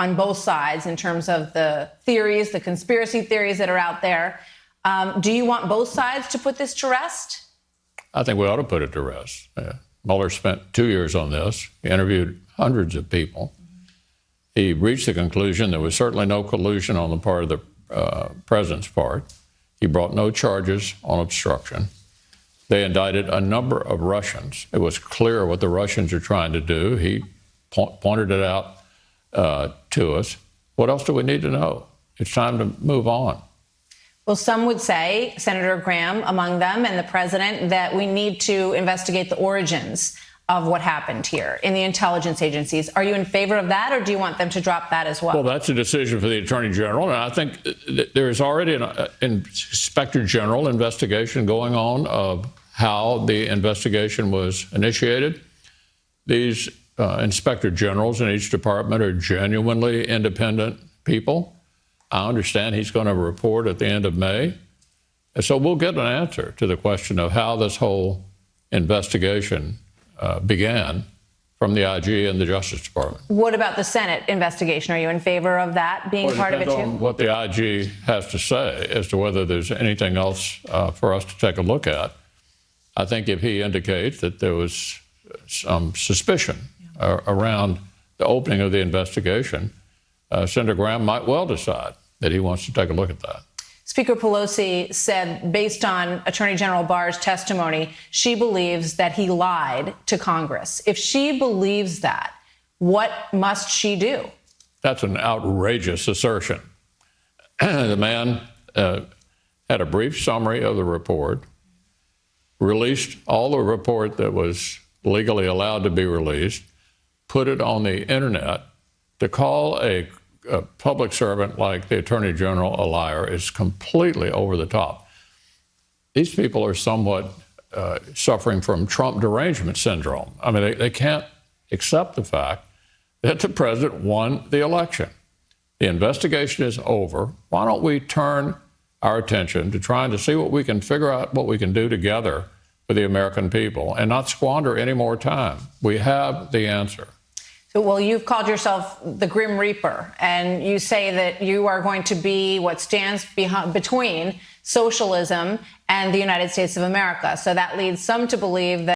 on both sides in terms of the theories, the conspiracy theories that are out there. Do you want both sides to put this to rest? I think we ought to put it to rest. Mueller spent 2 years on this. He interviewed hundreds of people. He reached the conclusion there was certainly no collusion on the part of the president's part. He brought no charges on obstruction. They indicted a number of Russians. It was clear what the Russians are trying to do. He pointed it out to us. What else do we need to know? It's time to move on. Well, some would say, Senator Graham among them and the president, that we need to investigate the origins of what happened here in the intelligence agencies. Are you in favor of that, or do you want them to drop that as well? Well, that's a decision for the Attorney General, and I think there is already an Inspector General investigation going on of how the investigation was initiated. These Inspector Generals in each department are genuinely independent people. I understand he's going to report at the end of May. And so we'll get an answer to the question of how this whole investigation began from the IG and the Justice Department. What about the Senate investigation? Are you in favor of that being part of it, too? On what the IG has to say as to whether there's anything else for us to take a look at. I think if he indicates that there was some suspicion around the opening of the investigation, Senator Graham might well decide that he wants to take a look at that. Speaker Pelosi said, based on Attorney General Barr's testimony, she believes that he lied to Congress. If she believes that, what must she do? That's an outrageous assertion. The man had a brief summary of the report, released all the report that was legally allowed to be released, put it on the internet. To call a public servant like the Attorney General a liar is completely over the top. These people are somewhat suffering from Trump derangement syndrome. I mean, they can't accept the fact that the president won the election. The investigation is over. Why don't we turn our attention to trying to see what we can figure out, what we can do together for the American people, and not squander any more time? We have the answer. So, well, you've called yourself the Grim Reaper, and you say that you are going to be what stands between socialism and the United States of America. So that leads some to believe that